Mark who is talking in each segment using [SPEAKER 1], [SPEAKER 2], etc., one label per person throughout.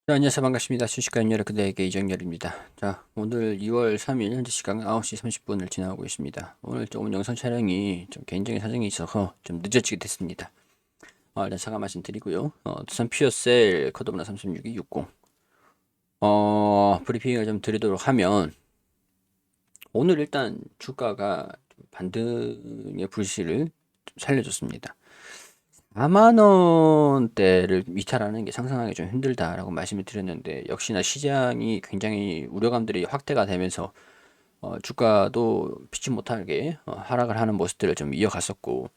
[SPEAKER 1] 네, 안녕하세요. 반갑습니다. 순식간 여러 그대에게 이정열입니다. 자, 오늘 2월 3일 현재 시간 9시 30분을 지나고 있습니다. 오늘 조금 영상 촬영이 좀 개인적인 사정이 있어서 좀 늦어지게 됐습니다. 일단 사과 말씀드리고요. 두산 퓨어셀 코드번호 36260. 브리핑을 좀 드리도록 하면 오늘 일단 주가가 좀 반등의 불씨를 좀 살려줬습니다. 4만 원대를 이탈하는 게 상상하기 좀 힘들다라고 말씀을 드렸는데 역시나 시장이 굉장히 우려감들이 확대가 되면서 주가도 피치 못하게 하락을 하는 모습들을 좀 이어갔었고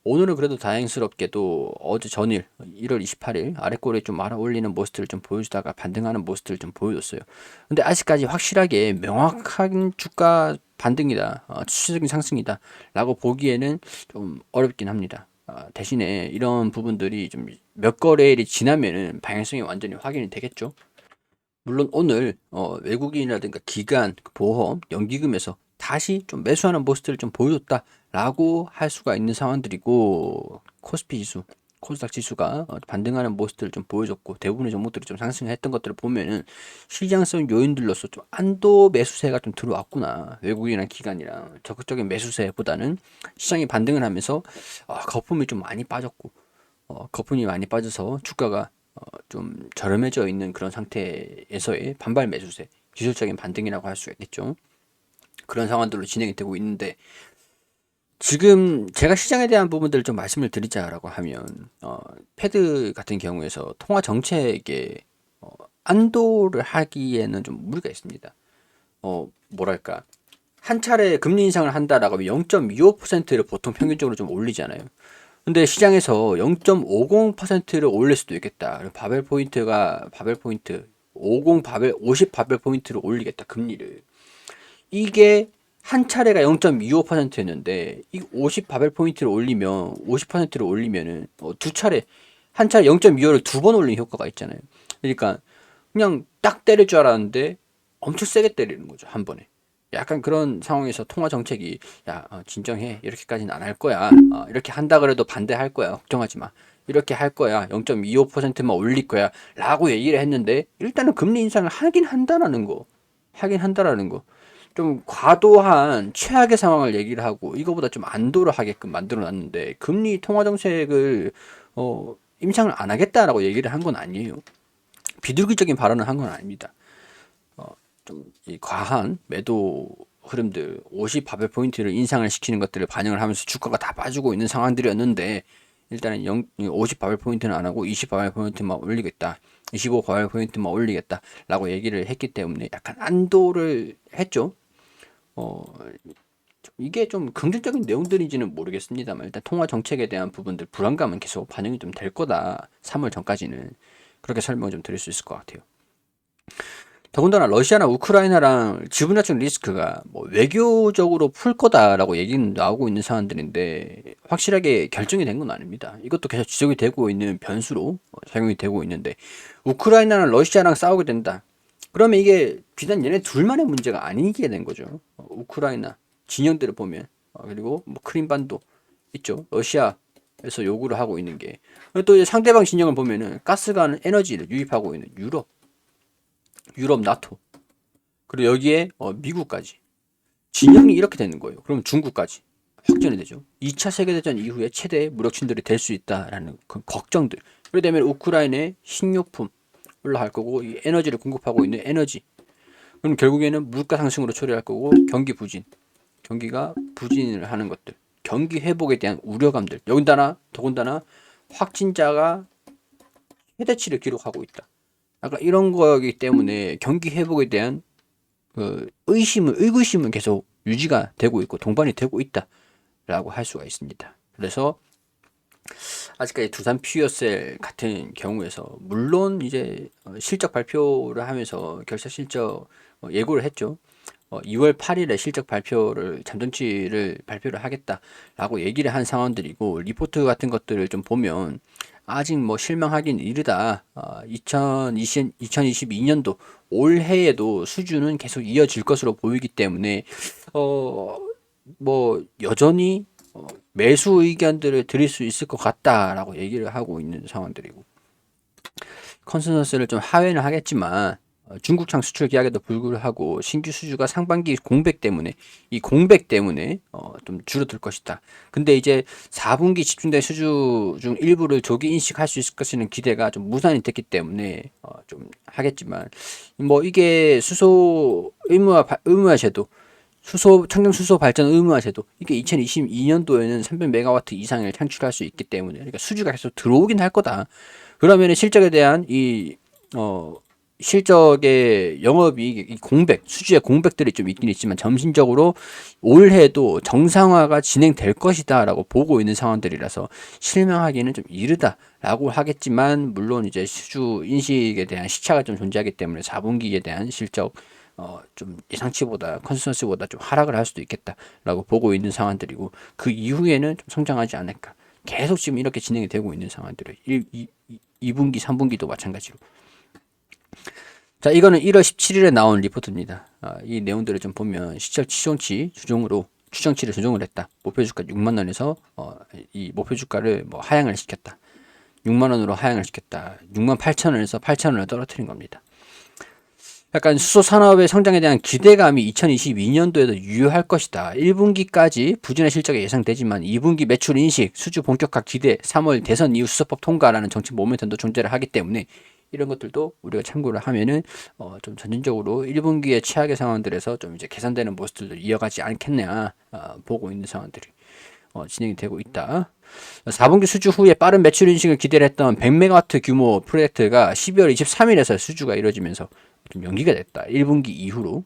[SPEAKER 1] 오늘은 그래도 다행스럽게도 어제 전일 1월 28일 아래꼬리에 좀 말아 올리는 모습들을 좀 보여주다가 반등하는 모습들을 좀 보여줬어요. 근데 아직까지 확실하게 명확한 주가 반등이다, 추세적인 상승이다 라고 보기에는 좀 어렵긴 합니다. 대신에 이런 부분들이 좀 몇 거래일이 지나면은 방향성이 완전히 확인이 되겠죠. 물론 오늘 외국인이라든가 기관, 보험, 연기금에서 다시 좀 매수하는 모습들을 좀 보여줬다라고 할 수가 있는 상황들이고 코스피 지수, 코스닥 지수가 반등하는 모습들을 좀 보여줬고 대부분의 종목들이 좀 상승했던 것들을 보면은 시장성 요인들로서 좀 안도 매수세가 좀 들어왔구나. 외국인이나 기관이랑 적극적인 매수세보다는 시장이 반등을 하면서 거품이 좀 많이 빠졌고 거품이 많이 빠져서 주가가 좀 저렴해져 있는 그런 상태에서의 반발 매수세, 기술적인 반등이라고 할 수가 있겠죠. 그런 상황들로 진행이 되고 있는데 지금 제가 시장에 대한 부분들을 좀 말씀을 드리자라고 하면 패드 같은 경우에서 통화 정책에 안도를 하기에는 좀 무리가 있습니다. 뭐랄까 한 차례 금리 인상을 한다라고 하면 0.25%를 보통 평균적으로 좀 올리잖아요. 근데 시장에서 0.50%를 올릴 수도 있겠다. 바벨 포인트 50 바벨 50 바벨 포인트를 올리겠다. 금리를. 이게 한 차례가 0.25%였는데 이 50 바벨 포인트를 올리면 50%를 올리면은 두 차례 한 차례 0.25를 두 번 올린 효과가 있잖아요. 그러니까 그냥 딱 때릴 줄 알았는데 엄청 세게 때리는 거죠. 한 번에. 약간 그런 상황에서 통화 정책이 야 진정해 이렇게까지는 안 할 거야 이렇게 한다 그래도 반대할 거야 걱정하지 마 이렇게 할 거야 0.25%만 올릴 거야 라고 얘기를 했는데 일단은 금리 인상을 하긴 한다라는 거 좀 과도한 최악의 상황을 얘기를 하고 이거보다 좀 안도를 하게끔 만들어 놨는데 금리 통화 정책을 임상을 안 하겠다라고 얘기를 한 건 아니에요. 비둘기적인 발언을 한 건 아닙니다. 좀 이 과한 매도 흐름들 50 바벨 포인트를 인상을 시키는 것들을 반영을 하면서 주가가 다 빠지고 있는 상황들이었는데 일단은 50 바벨 포인트는 안 하고 20 바벨 포인트만 올리겠다. 25 바벨 포인트만 올리겠다라고 얘기를 했기 때문에 약간 안도를 했죠. 어, 이게 좀 긍정적인 내용들인지는 모르겠습니다만 일단 통화 정책에 대한 부분들 불안감은 계속 반영이 좀 될 거다. 3월 전까지는 그렇게 설명을 좀 드릴 수 있을 것 같아요. 더군다나 러시아나 우크라이나랑 지분 자책 리스크가 뭐 외교적으로 풀 거다라고 얘기는 나오고 있는 사안들인데 확실하게 결정이 된 건 아닙니다. 이것도 계속 지적이 되고 있는 변수로 작용이 되고 있는데 우크라이나는 러시아랑 싸우게 된다. 그러면 이게 비단 얘네 둘만의 문제가 아니게 된 거죠. 우크라이나 진영들을 보면 그리고 뭐 크림반도 있죠. 러시아에서 요구를 하고 있는 게 또 이제 상대방 진영을 보면은 가스가 에너지를 유입하고 있는 유럽 나토 그리고 여기에 미국까지 진영이 이렇게 되는 거예요. 그럼 중국까지 확전이 되죠. 2차 세계대전 이후에 최대 무력 침들이 될 수 있다라는 그 걱정들. 그렇게 되면 우크라이나의 식료품 올라갈 거고 이 에너지를 공급하고 있는 에너지. 그럼 결국에는 물가 상승으로 처리할 거고 경기 부진, 경기가 부진을 하는 것들, 경기 회복에 대한 우려감들. 더군다나 확진자가 최대치를 기록하고 있다. 약간 이런 거기 때문에 경기 회복에 대한 의구심은 계속 유지가 되고 있고 동반이 되고 있다라고 할 수가 있습니다. 그래서 아직까지 두산 퓨어셀 같은 경우에서 물론 이제 실적 발표를 하면서 결사 실적 예고를 했죠. 2월 8일에 실적 발표를 잠정치를 발표를 하겠다라고 얘기를 한 상황들이고 리포트 같은 것들을 좀 보면 아직 뭐 실망하긴 이르다. 2022년도 올해에도 수준은 계속 이어질 것으로 보이기 때문에 어, 뭐 여전히 매수 의견들을 드릴 수 있을 것 같다라고 얘기를 하고 있는 상황들이고 컨센서스를 좀 하회는 하겠지만 중국창 수출 계약에도 불구하고 신규 수주가 상반기 공백 때문에 좀 줄어들 것이다. 근데 이제 4분기 집중된 수주 중 일부를 조기 인식할 수 있을 것이라는 기대가 좀 무산이 됐기 때문에 좀 하겠지만 뭐 이게 수소 의무화 제도 청정 수소 발전 의무화 제도 이게 2022년도에는 300메가와트 이상을 창출할 수 있기 때문에 그러니까 수주가 계속 들어오긴 할 거다. 그러면 실적에 대한 실적의 영업이익, 이 공백, 수주의 공백들이 좀 있긴 있지만 점진적으로 올해도 정상화가 진행될 것이다라고 보고 있는 상황들이라서 실망하기는 좀 이르다라고 하겠지만 물론 이제 수주 인식에 대한 시차가 좀 존재하기 때문에 4분기에 대한 실적 좀 예상치보다 컨센서스보다 좀 하락을 할 수도 있겠다라고 보고 있는 상황들이고 그 이후에는 좀 성장하지 않을까. 계속 지금 이렇게 진행이 되고 있는 상황들을 2분기, 3분기도 마찬가지로. 자, 이거는 1월 17일에 나온 리포트입니다. 이 내용들을 좀 보면 시적 추정치를 조정을 했다. 목표주가 6만 원에서 이 목표주가를 뭐 하향을 시켰다. 6만 원으로 하향을 시켰다. 6만 8천 원에서 8천 원을 떨어뜨린 겁니다. 약간 수소 산업의 성장에 대한 기대감이 2022년도에도 유효할 것이다. 1분기까지 부진한 실적이 예상되지만 2분기 매출 인식, 수주 본격화 기대, 3월 대선 이후 수소법 통과라는 정치 모멘텀도 존재를 하기 때문에 이런 것들도 우리가 참고를 하면은 좀 전진적으로 1분기의 최악의 상황들에서 좀 이제 개선되는 모습들도 이어가지 않겠냐 보고 있는 상황들이 진행이 되고 있다. 4분기 수주 후에 빠른 매출 인식을 기대를 했던 100메가와트 규모 프로젝트가 12월 23일에서 수주가 이루어지면서 좀 연기가 됐다. 1분기 이후로.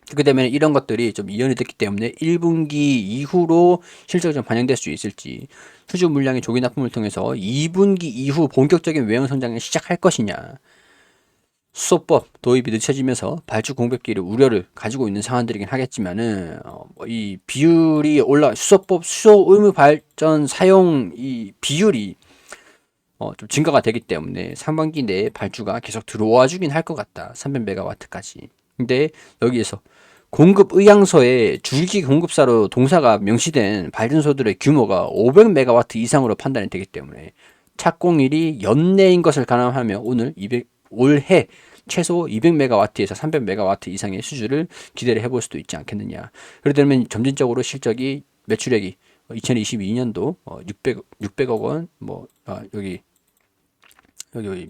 [SPEAKER 1] 그렇게 되면 이런 것들이 좀 이연이 됐기 때문에 1분기 이후로 실적이 좀 반영될 수 있을지 수주 물량의 조기 납품을 통해서 2분기 이후 본격적인 외형 성장을 시작할 것이냐 수소법 도입이 늦춰지면서 발주 공백기를 우려를 가지고 있는 상황들이긴 하겠지만은 이 비율이 수소법 수소 의무 발전 사용 이 비율이 좀 증가가 되기 때문에 상반기 내에 발주가 계속 들어와 주긴 할 것 같다. 300메가와트까지. 근데 여기에서 공급 의향서에 주기 공급사로 동사가 명시된 발전소들의 규모가 500메가와트 이상으로 판단이 되기 때문에 착공일이 연내인 것을 감안하며 올해 최소 200메가와트에서 300메가와트 이상의 수주를 기대를 해볼 수도 있지 않겠느냐. 그러면 점진적으로 실적이 매출액이 2022년도 600억 원, 여기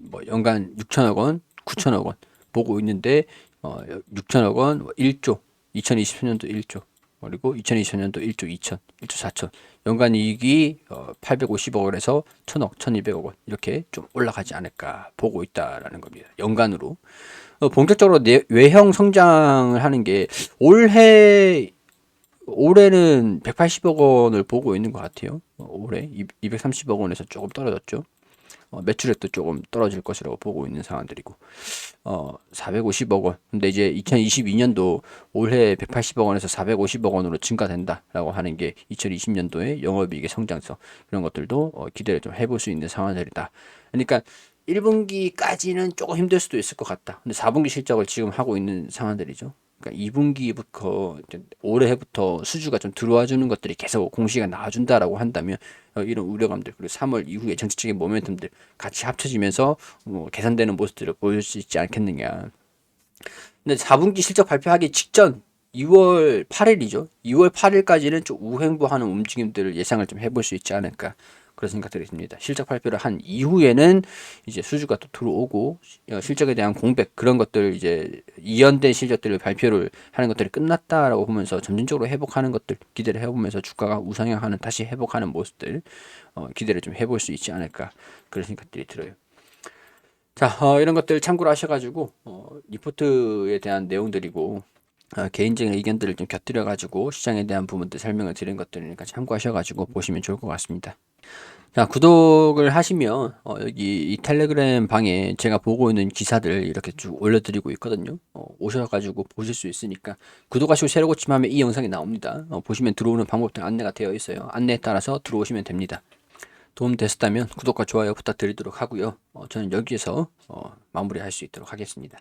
[SPEAKER 1] 뭐 연간 6천억 원, 9천억 원 보고 있는데 6천억 원 1조, 2023년도 1조, 그리고 2024년도 1조 2천, 1조 4천 연간 이익이 850억 원에서 1000억, 1200억 원 이렇게 좀 올라가지 않을까 보고 있다라는 겁니다. 연간으로 본격적으로 외형 성장을 하는 게 올해는 180억 원을 보고 있는 것 같아요. 올해 230억 원에서 조금 떨어졌죠. 매출액도 조금 떨어질 것이라고 보고 있는 상황들이고 450억 원. 근데 이제 2022년도 올해 180억 원에서 450억 원으로 증가된다라고 하는 게 2020년도의 영업이익의 성장성 그런 것들도 기대를 좀 해볼 수 있는 상황들이다. 그러니까 1분기까지는 조금 힘들 수도 있을 것 같다. 근데 4분기 실적을 지금 하고 있는 상황들이죠. 그러니까 2분기부터 올해부터 수주가 좀 들어와 주는 것들이 계속 공시가 나와준다라고 한다면 이런 우려감들 그리고 3월 이후에 정치적인 모멘텀들 같이 합쳐지면서 개선되는 모습들을 보여줄 수 있지 않겠느냐. 근데 4분기 실적 발표하기 직전 2월 8일이죠. 2월 8일까지는 좀 우행보하는 움직임들을 예상을 좀 해볼 수 있지 않을까. 그런 생각들이 듭니다. 실적 발표를 한 이후에는 이제 수주가 또 들어오고 실적에 대한 공백 그런 것들 이제 이연된 실적들을 발표를 하는 것들이 끝났다라고 보면서 점진적으로 회복하는 것들 기대를 해보면서 주가가 우상향하는 다시 회복하는 모습들 기대를 좀 해볼 수 있지 않을까 그런 생각들이 들어요. 자, 이런 것들 참고를 하셔가지고 리포트에 대한 내용들이고 개인적인 의견들을 좀 곁들여가지고 시장에 대한 부분들 설명을 드린 것들이니까 참고하셔가지고 보시면 좋을 것 같습니다. 자, 구독을 하시면 여기 이 텔레그램 방에 제가 보고 있는 기사들 이렇게 쭉 올려드리고 있거든요. 오셔가지고 보실 수 있으니까 구독하시고 새로 고침하면 이 영상이 나옵니다. 보시면 들어오는 방법들 안내가 되어 있어요. 안내에 따라서 들어오시면 됩니다. 도움 됐었다면 구독과 좋아요 부탁드리도록 하고요. 저는 여기에서 마무리할 수 있도록 하겠습니다.